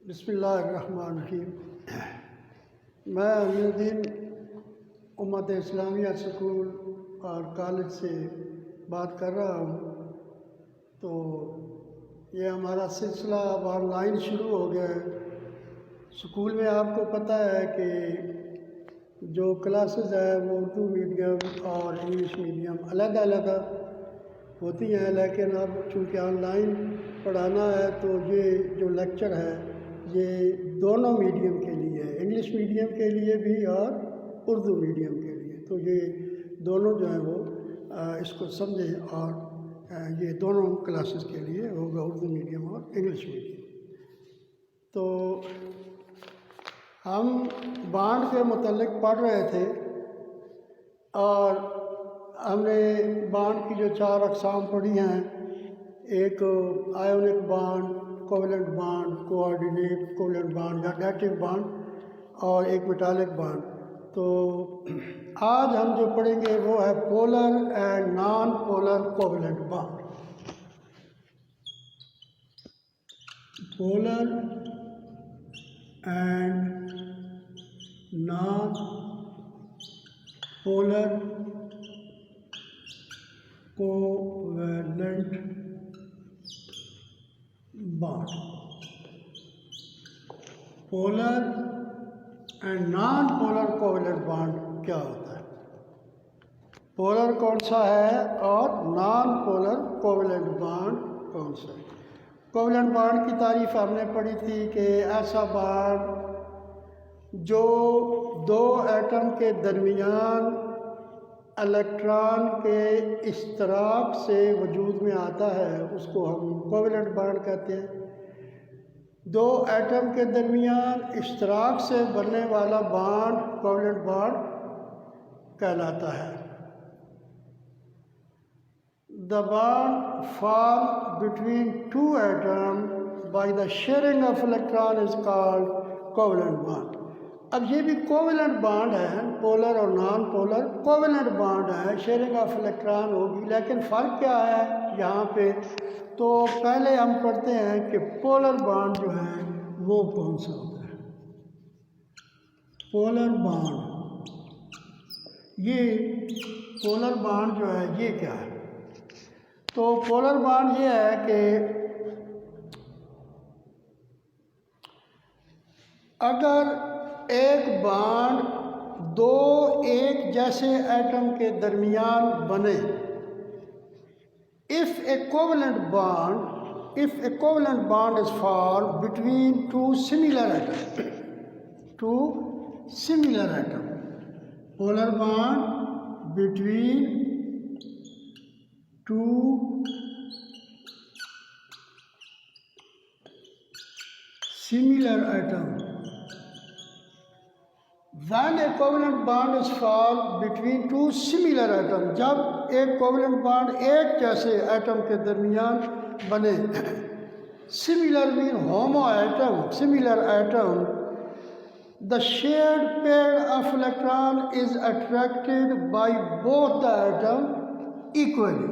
बिस्मिल्लाहिर्रहमानिर्रहीम। मैं अमीनुद्दीन उम्मत इस्लामिया स्कूल और कॉलेज से बात कर रहा हूँ। तो ये हमारा सिलसिला अब ऑनलाइन शुरू हो गया है। स्कूल में आपको पता है कि जो क्लासेस है वो उर्दू मीडियम और इंग्लिश मीडियम अलग अलग होती हैं, लेकिन अब चूँकि ऑनलाइन पढ़ाना है तो ये जो लेक्चर है ये दोनों मीडियम के लिए है, इंग्लिश मीडियम के लिए भी और उर्दू मीडियम के लिए। तो ये दोनों जो हैं वो इसको समझें और ये दोनों क्लासेस के लिए होगा, उर्दू मीडियम और इंग्लिश मीडियम। तो हम बांड के मुतल्लिक़ पढ़ रहे थे और हमने बांड की जो 4 अक़साम पढ़ी हैं, एक ionic bond, covalent bond, coordinate covalent bond या डेटिव बांड और एक मेटालिक बांड। तो आज हम जो पढ़ेंगे वो है polar and non polar covalent bond. Polar and non polar covalent bond. Polar and non polar covalent bond क्या होता है, पोलर कौन सा है और नॉन पोलर कोवेलेंट बांड कौन सा है। कोवेलेंट बांड की तारीफ हमने पढ़ी थी कि ऐसा बांड जो दो एटम के दरमियान इलेक्ट्रॉन के इश्तराक से वजूद में आता है, उसको हम कोवेलेंट बांड कहते हैं। दो एटम के दरमियान इश्तराक से बनने वाला बांड कोवेलेंट बांड कहलाता है। The bond form between two atom by the sharing of electron is called covalent bond. अब ये भी कोवेलेंट बांड है, पोलर और नॉन पोलर कोवेलेंट बांड है, शेयरिंग ऑफ इलेक्ट्रॉन होगी, लेकिन फ़र्क क्या है यहाँ पे। तो पहले हम पढ़ते हैं कि पोलर बांड जो है वो कौन सा होता है। पोलर बांड, ये पोलर बांड जो है ये क्या है। तो पोलर बांड ये है कि अगर एक बांड दो एक जैसे एटम के दरमियान बने, if a covalent bond is formed between two similar atom, polar bond between two similar atoms. When a covalent bond is formed between two similar atoms, जब एक कोवेलेंट बांड एक जैसे एटम के दरमियान बने, similar mean homo atom, similar atom, the shared pair of electron is attracted by both the atom equally.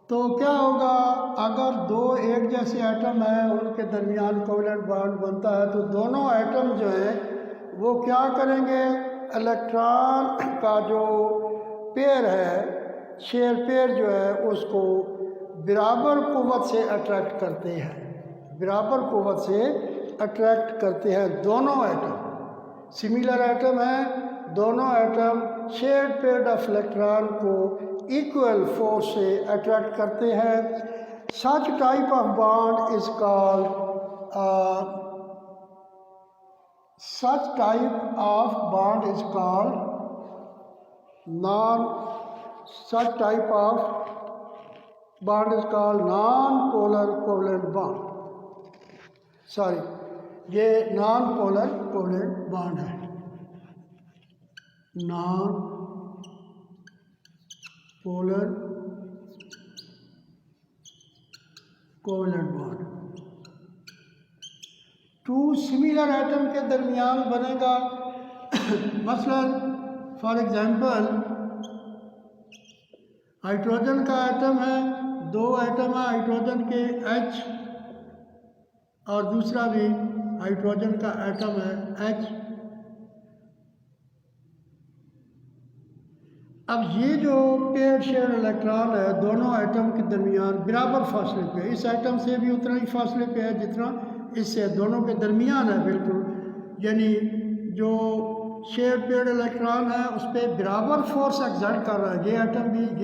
तो क्या होगा, अगर दो एक जैसे एटम हैं उनके दरमियान कोवेलेंट बांड बनता है तो दोनों एटम जो है वो क्या करेंगे, इलेक्ट्रॉन का जो पेयर है, शेयर पेयर जो है उसको बराबर कुव्वत से अट्रैक्ट करते हैं, बराबर कुव्वत से अट्रैक्ट करते हैं दोनों एटम। सिमिलर एटम है, दोनों atom share pair of electron को इक्वल फोर्स से अट्रैक्ट करते हैं। Such type of bond is called Such type of bond is called non-polar covalent bond. Sorry, ये non-polar covalent bond है, non-polar covalent bond। Two similar atom के दरमियान बनेगा। मसलन फॉर एग्जांपल हाइड्रोजन का एटम है, दो एटम है हाइड्रोजन के H और दूसरा भी हाइड्रोजन का एटम है H। अब ये जो पेयर शेयर इलेक्ट्रॉन है दोनों एटम के दरमियान बराबर फासले पे, इस एटम से भी उतना ही फासले पे है जितना इससे, दोनों के दरमियान है बिल्कुल। यानी जो शेयर पेयर इलेक्ट्रॉन है उस पर बराबर फोर्स एक्सर्ट कर रहा है, ये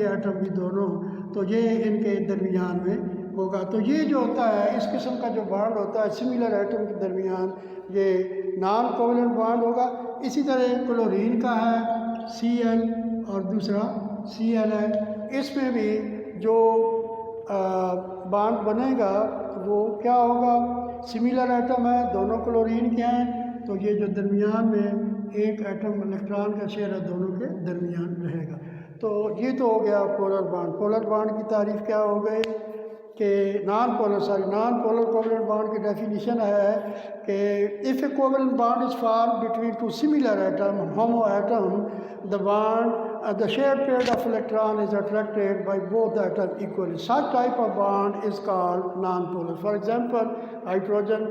एटम भी दोनों, तो ये इनके दरमियान में होगा। तो ये जो होता है इस किस्म का जो बॉन्ड होता है सिमिलर एटम के दरमियान, ये नॉन कोवेलेंट बॉन्ड होगा। इसी तरह क्लोरीन का है Cl और दूसरा Cl है, इसमें भी जो बॉन्ड बनेगा वो क्या होगा, सिमिलर एटम है, दोनों क्लोरीन के हैं, तो ये जो दरमियान में एक एटम इलेक्ट्रॉन का शेयर है दोनों के दरमियान रहेगा। तो ये तो हो गया पोलर बॉन्ड। पोलर बॉन्ड की तारीफ क्या हो गई कि नॉन पोलर कोवेलेंट बॉन्ड की डेफिनेशन है कि if A covalent bond is form between two similar atom homo atom, the bond the shared pair of electron is attracted by both the atom equally. Such type of bond is called non-polar. For example, hydrogen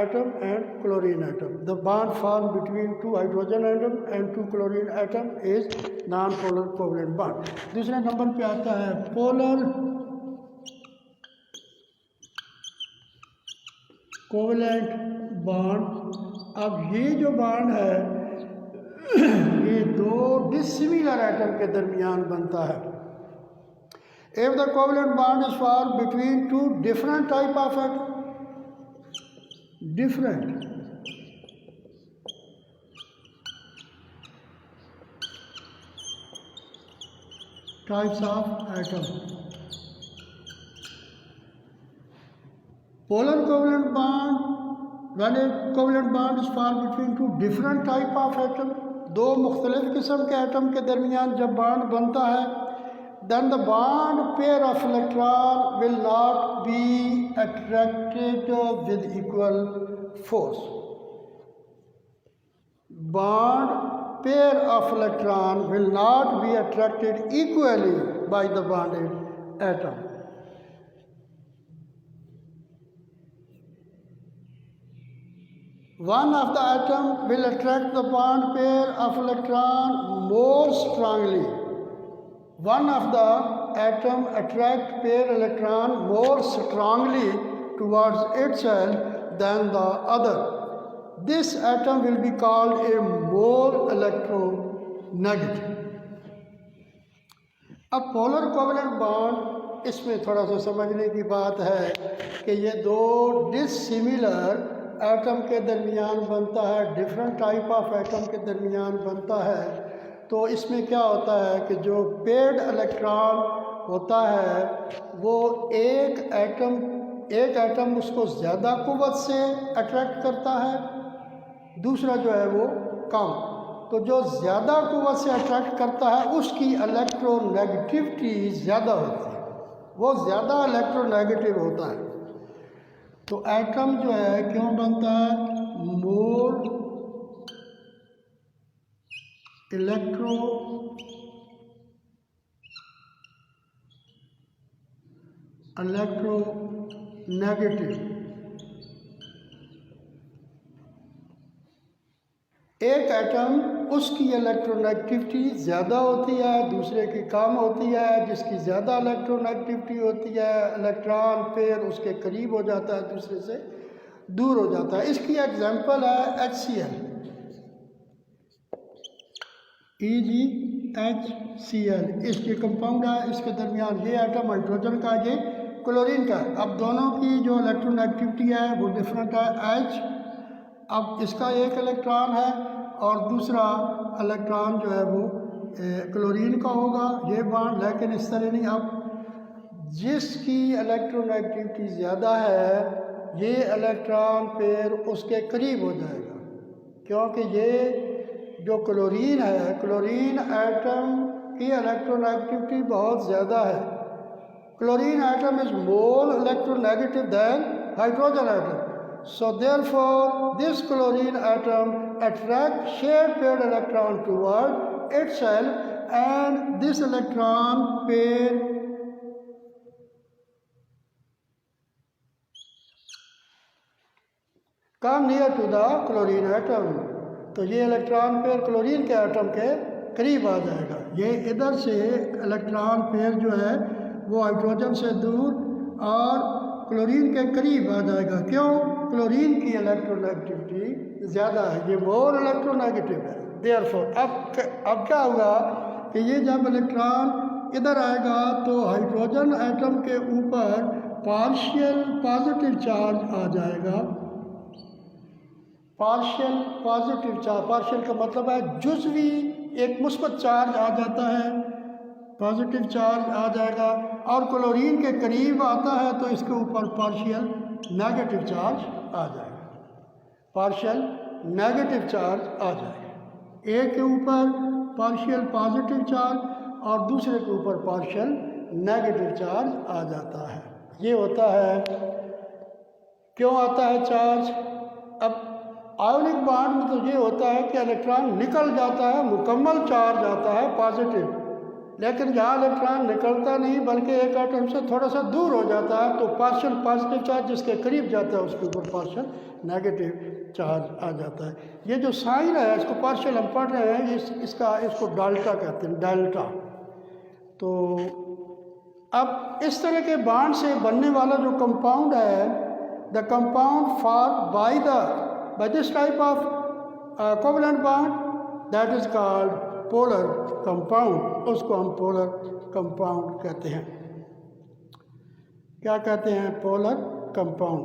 atom and chlorine atom. The bond formed between two hydrogen atom and two chlorine atom is non-polar covalent bond. दूसरे number पे आता है polar covalent bond। अब ये जो bond है ये दो डिसिमिलर एटम के दरमियान बनता है। If the covalent bond is form between two different type of atom, different types of atom, polar covalent bond, when a covalent bond is formed between two different type of atom, दो मुख्तलिफ किस्म के atom के दरमियान जब bond बनता है, then the bond pair of electron will not be attracted with equal force. Bond pair of electron will not be attracted equally by the bonded atom. One of the atom will attract the bond pair of electron more strongly. One of the atom attract pair electron more strongly towards itself than the other. This atom will be called a more electronegative. अब polar covalent bond, इसमें थोड़ा सा समझने की बात है कि ये दो डिसिमिलर एटम के दरमियान बनता है, डिफरेंट टाइप ऑफ एटम के दरमियान बनता है। तो इसमें क्या होता है कि जो पेयर्ड इलेक्ट्रॉन होता है वो एक एटम उसको ज़्यादा कुव्वत से अट्रैक्ट करता है, दूसरा जो है वो कम। तो जो ज़्यादा कुव्वत से अट्रैक्ट करता है उसकी इलेक्ट्रोनेगेटिविटी ज़्यादा होती है, वो ज़्यादा इलेक्ट्रोनेगेटिव होता है। तो एटम जो है क्यों बनता है, मोर इलेक्ट्रोनेगेटिव। एक एटम उसकी इलेक्ट्रोनेगेटिविटी ज़्यादा होती है, दूसरे की कम होती है। जिसकी ज़्यादा इलेक्ट्रोनेगेटिविटी होती है इलेक्ट्रॉन पेयर उसके करीब हो जाता है, दूसरे से दूर हो जाता है। इसकी एग्जांपल है HCl, HCl इसके कंपाउंड है, इसके दरमियान ये एटम हाइड्रोजन का, ये क्लोरीन का। अब दोनों की जो इलेक्ट्रोनेगेटिविटी है वो डिफरेंट है H। अब इसका एक इलेक्ट्रॉन है और दूसरा इलेक्ट्रॉन जो है वो क्लोरीन का होगा, ये बॉन्ड। लेकिन इस तरह नहीं, अब जिसकी इलेक्ट्रोनेगेटिविटी ज़्यादा है ये इलेक्ट्रॉन पेयर उसके करीब हो जाएगा, क्योंकि ये जो क्लोरीन है, क्लोरीन एटम की इलेक्ट्रोनेगेटिविटी बहुत ज़्यादा है। Chlorine atom is more electronegative than hydrogen atom. So therefore, this chlorine atom attracts shared paired electron toward itself, and this electron pair come near to the chlorine atom, तो ये electron pair chlorine के atom के करीब आ जाएगा। ये इधर से electron pair जो है वो हाइड्रोजन से दूर और क्लोरीन के करीब आ जाएगा। क्यों? क्लोरीन की इलेक्ट्रोनेगेटिविटी ज़्यादा है, ये मोर इलेक्ट्रोनेगेटिव है। देयरफॉर अब क्या होगा कि ये जब इलेक्ट्रॉन इधर आएगा तो हाइड्रोजन एटम के ऊपर पार्शियल पॉजिटिव चार्ज आ जाएगा। पार्शियल पॉजिटिव चार्ज, पार्शियल का मतलब है जुज़वी एक मुस्बत चार्ज आ जाता है, पॉजिटिव चार्ज आ जाएगा। और क्लोरीन के करीब आता है तो इसके ऊपर पार्शियल नेगेटिव चार्ज आ जाएगा, पार्शियल नेगेटिव चार्ज आ जाएगा। एक के ऊपर पार्शियल पॉजिटिव चार्ज और दूसरे के ऊपर पार्शियल नेगेटिव चार्ज आ जाता है। ये होता है, क्यों आता है चार्ज? अब आयोनिक बॉन्ड में तो ये होता है कि इलेक्ट्रॉन निकल जाता है, मुकम्मल चार्ज आता है पॉजिटिव, लेकिन यहाँ इलेक्ट्रॉन निकलता नहीं बल्कि एक एटम से थोड़ा सा दूर हो जाता है, तो पार्शियल पॉजिटिव चार्ज जिसके करीब जाता है उसके ऊपर पार्शियल नेगेटिव चार्ज आ जाता है। ये जो साइन है इसको पार्शियल हम पढ़ रहे हैं, इसको डेल्टा कहते हैं, डेल्टा। तो अब इस तरह के बॉन्ड से बनने वाला जो कंपाउंड है, the compound form by this type of covalent bond, that is called polar compound, उसको हम polar compound कहते हैं। क्या कहते हैं? polar compound।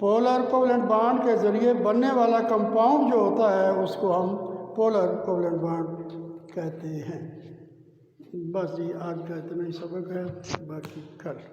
polar covalent bond के ज़रिए बनने वाला कंपाउंड जो होता है उसको हम polar covalent bond कहते हैं। बस जी आज का इतना ही सबक है, बाकी कल।